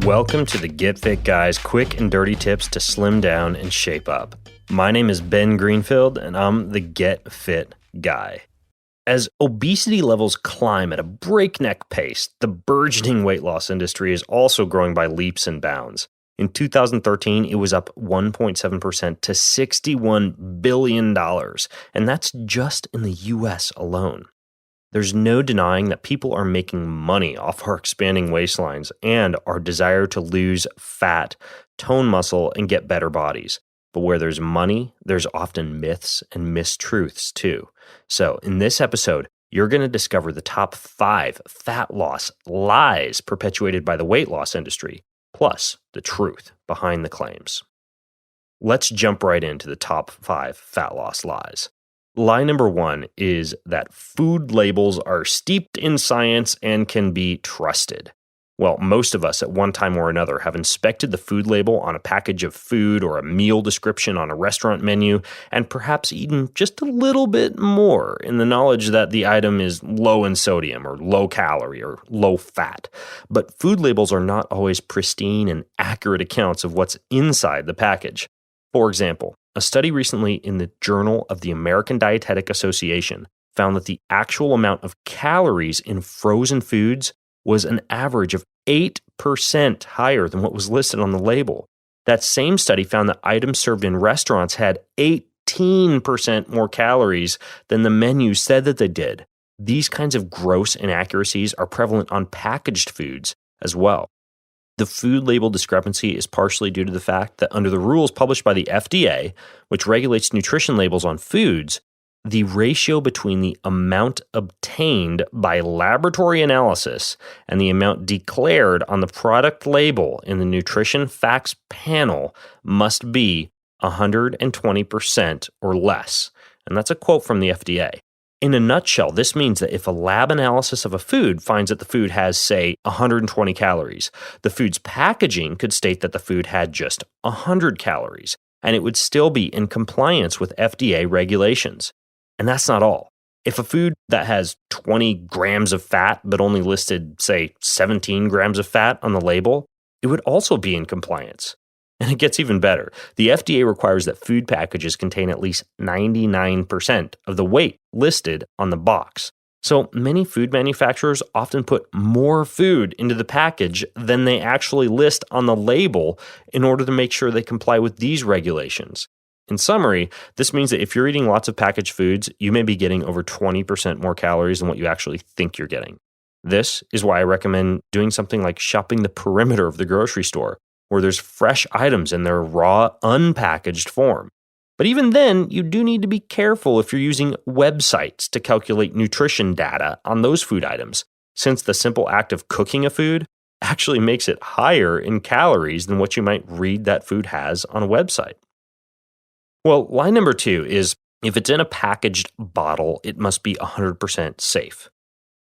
Welcome to the Get Fit Guys quick and dirty tips to slim down and shape up. My name is Ben Greenfield, and I'm the Get Fit Guy. As obesity levels climb at a breakneck pace, the burgeoning weight loss industry is also growing by leaps and bounds. In 2013, it was up 1.7% to $61 billion, and that's just in the US alone. There's no denying that people are making money off our expanding waistlines and our desire to lose fat, tone muscle, and get better bodies. But where there's money, there's often myths and mistruths too. So in this episode, you're going to discover the top 5 fat loss lies perpetuated by the weight loss industry, plus the truth behind the claims. Let's jump right into the top 5 fat loss lies. Lie number 1 is that food labels are steeped in science and can be trusted. Well, most of us at one time or another have inspected the food label on a package of food or a meal description on a restaurant menu and perhaps eaten just a little bit more in the knowledge that the item is low in sodium or low calorie or low fat. But food labels are not always pristine and accurate accounts of what's inside the package. For example, a study recently in the Journal of the American Dietetic Association found that the actual amount of calories in frozen foods was an average of 8% higher than what was listed on the label. That same study found that items served in restaurants had 18% more calories than the menu said that they did. These kinds of gross inaccuracies are prevalent on packaged foods as well. The food label discrepancy is partially due to the fact that under the rules published by the FDA, which regulates nutrition labels on foods, the ratio between the amount obtained by laboratory analysis and the amount declared on the product label in the nutrition facts panel must be 120% or less. And that's a quote from the FDA. In a nutshell, this means that if a lab analysis of a food finds that the food has, say, 120 calories, the food's packaging could state that the food had just 100 calories, and it would still be in compliance with FDA regulations. And that's not all. If a food that has 20 grams of fat but only listed, say, 17 grams of fat on the label, it would also be in compliance. And it gets even better. The FDA requires that food packages contain at least 99% of the weight listed on the box. So many food manufacturers often put more food into the package than they actually list on the label in order to make sure they comply with these regulations. In summary, this means that if you're eating lots of packaged foods, you may be getting over 20% more calories than what you actually think you're getting. This is why I recommend doing something like shopping the perimeter of the grocery store, where there's fresh items in their raw, unpackaged form. But even then, you do need to be careful if you're using websites to calculate nutrition data on those food items, since the simple act of cooking a food actually makes it higher in calories than what you might read that food has on a website. Well, lie number 2 is if it's in a packaged bottle, it must be 100% safe.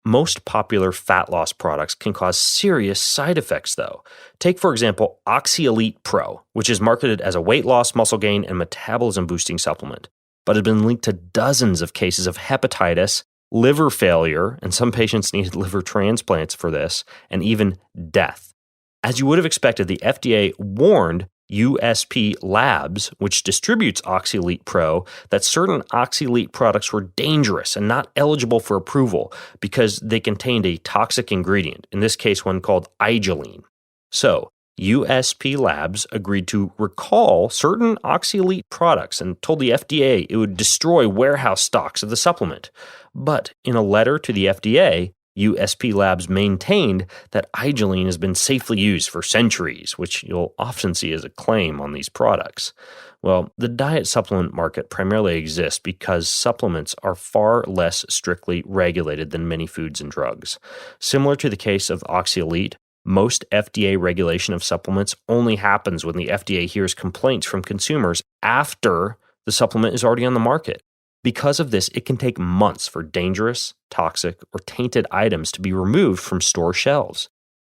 Most popular fat loss products can cause serious side effects, though. Take, for example, Oxyelite Pro, which is marketed as a weight loss, muscle gain, and metabolism boosting supplement, but has been linked to dozens of cases of hepatitis, liver failure, and some patients needed liver transplants for this, and even death. As you would have expected, the FDA warned USP Labs, which distributes Oxyelite Pro, that certain Oxyelite products were dangerous and not eligible for approval because they contained a toxic ingredient, in this case one called igeline. So, USP Labs agreed to recall certain Oxyelite products and told the FDA it would destroy warehouse stocks of the supplement. But in a letter to the FDA, USP Labs maintained that igeline has been safely used for centuries, which you'll often see as a claim on these products. Well, the diet supplement market primarily exists because supplements are far less strictly regulated than many foods and drugs. Similar to the case of Oxyelite, most FDA regulation of supplements only happens when the FDA hears complaints from consumers after the supplement is already on the market. Because of this, it can take months for dangerous, toxic, or tainted items to be removed from store shelves.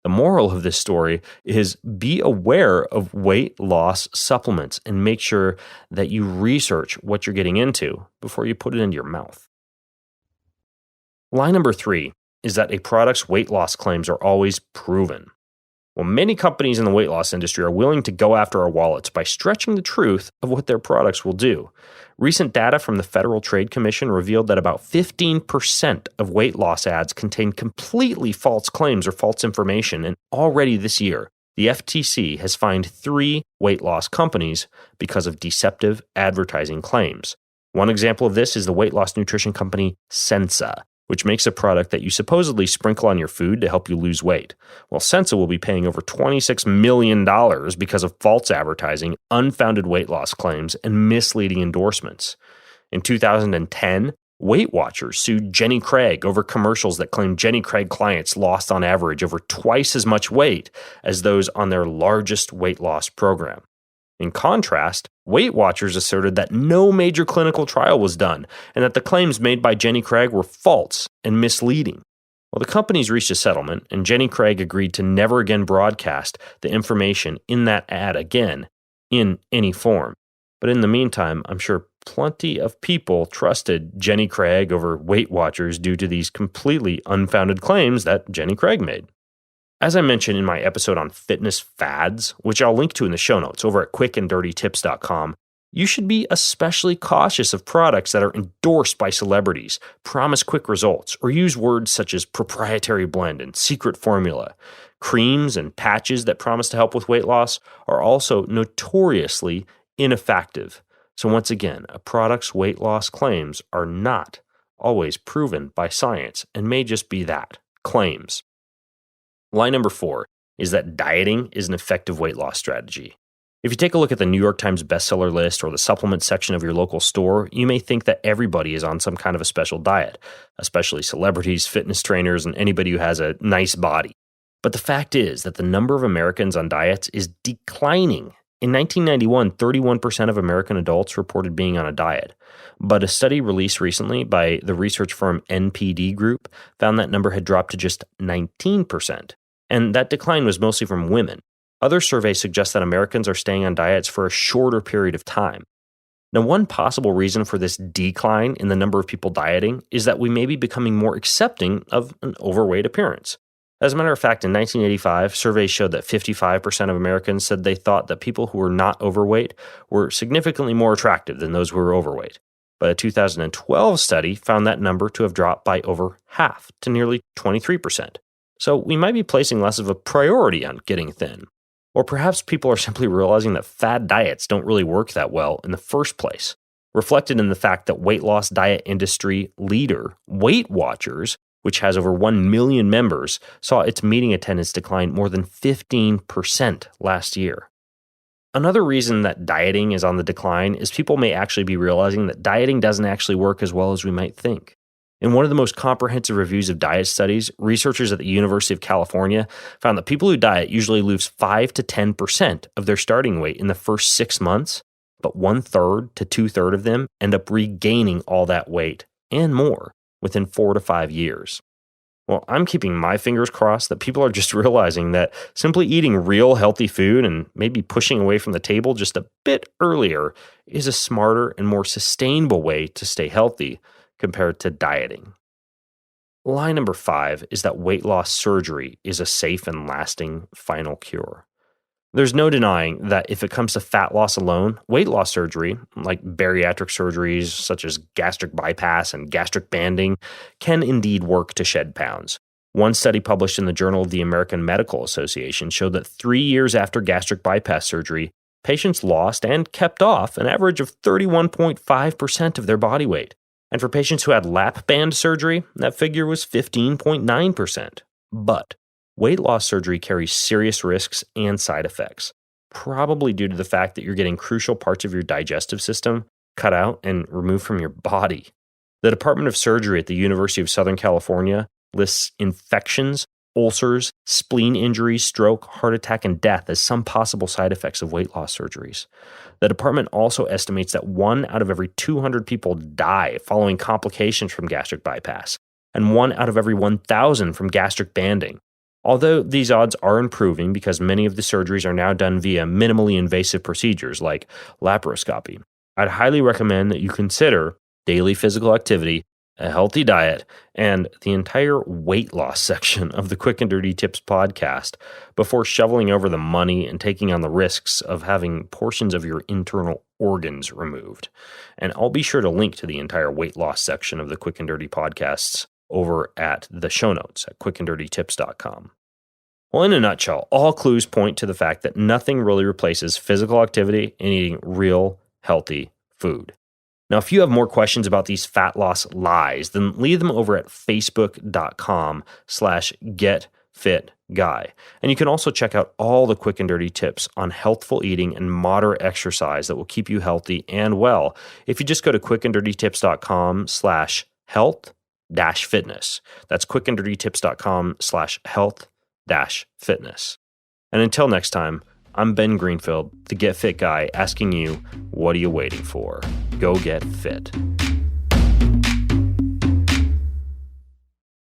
The moral of this story is be aware of weight loss supplements and make sure that you research what you're getting into before you put it into your mouth. Lie number 3 is that a product's weight loss claims are always proven. Well, many companies in the weight loss industry are willing to go after our wallets by stretching the truth of what their products will do. Recent data from the Federal Trade Commission revealed that about 15% of weight loss ads contain completely false claims or false information, and already this year, the FTC has fined 3 weight loss companies because of deceptive advertising claims. One example of this is the weight loss nutrition company Sensa, which makes a product that you supposedly sprinkle on your food to help you lose weight. Well, Sensa will be paying over $26 million because of false advertising, unfounded weight loss claims, and misleading endorsements. In 2010, Weight Watchers sued Jenny Craig over commercials that claimed Jenny Craig clients lost on average over twice as much weight as those on their largest weight loss program. In contrast, Weight Watchers asserted that no major clinical trial was done and that the claims made by Jenny Craig were false and misleading. Well, the companies reached a settlement, and Jenny Craig agreed to never again broadcast the information in that ad again in any form. But in the meantime, I'm sure plenty of people trusted Jenny Craig over Weight Watchers due to these completely unfounded claims that Jenny Craig made. As I mentioned in my episode on fitness fads, which I'll link to in the show notes over at quickanddirtytips.com, you should be especially cautious of products that are endorsed by celebrities, promise quick results, or use words such as proprietary blend and secret formula. Creams and patches that promise to help with weight loss are also notoriously ineffective. So once again, a product's weight loss claims are not always proven by science and may just be that, claims. Line number 4 is that dieting is an effective weight loss strategy. If you take a look at the New York Times bestseller list or the supplement section of your local store, you may think that everybody is on some kind of a special diet, especially celebrities, fitness trainers, and anybody who has a nice body. But the fact is that the number of Americans on diets is declining. In 1991, 31% of American adults reported being on a diet. But a study released recently by the research firm NPD Group found that number had dropped to just 19%. And that decline was mostly from women. Other surveys suggest that Americans are staying on diets for a shorter period of time. Now, one possible reason for this decline in the number of people dieting is that we may be becoming more accepting of an overweight appearance. As a matter of fact, in 1985, surveys showed that 55% of Americans said they thought that people who were not overweight were significantly more attractive than those who were overweight. But a 2012 study found that number to have dropped by over half to nearly 23%. So we might be placing less of a priority on getting thin. Or perhaps people are simply realizing that fad diets don't really work that well in the first place, reflected in the fact that weight loss diet industry leader Weight Watchers, which has over 1 million members, saw its meeting attendance decline more than 15% last year. Another reason that dieting is on the decline is people may actually be realizing that dieting doesn't actually work as well as we might think. In one of the most comprehensive reviews of diet studies, researchers at the University of California found that people who diet usually lose 5 to 10% of their starting weight in the first 6 months, but 1/3 to 2/3 of them end up regaining all that weight and more within 4 to 5 years. Well, I'm keeping my fingers crossed that people are just realizing that simply eating real healthy food and maybe pushing away from the table just a bit earlier is a smarter and more sustainable way to stay healthy compared to dieting. Line number 5 is that weight loss surgery is a safe and lasting final cure. There's no denying that if it comes to fat loss alone, weight loss surgery, like bariatric surgeries such as gastric bypass and gastric banding, can indeed work to shed pounds. One study published in the Journal of the American Medical Association showed that 3 years after gastric bypass surgery, patients lost and kept off an average of 31.5% of their body weight. And for patients who had lap band surgery, that figure was 15.9%. But weight loss surgery carries serious risks and side effects, probably due to the fact that you're getting crucial parts of your digestive system cut out and removed from your body. The Department of Surgery at the University of Southern California lists infections, ulcers, spleen injury, stroke, heart attack, and death as some possible side effects of weight loss surgeries. The department also estimates that 1 out of every 200 people die following complications from gastric bypass, and 1 out of every 1,000 from gastric banding. Although these odds are improving because many of the surgeries are now done via minimally invasive procedures like laparoscopy, I'd highly recommend that you consider daily physical activity a healthy diet, and the entire weight loss section of the Quick and Dirty Tips podcast before shoveling over the money and taking on the risks of having portions of your internal organs removed. And I'll be sure to link to the entire weight loss section of the Quick and Dirty podcasts over at the show notes at quickanddirtytips.com. Well, in a nutshell, all clues point to the fact that nothing really replaces physical activity and eating real, healthy food. Now, if you have more questions about these fat loss lies, then leave them over at facebook.com/getfitguy. And you can also check out all the quick and dirty tips on healthful eating and moderate exercise that will keep you healthy and well if you just go to quickanddirtytips.com/health-fitness. That's quickanddirtytips.com/health-fitness. And until next time, I'm Ben Greenfield, the Get Fit Guy, asking you, what are you waiting for? Go get fit.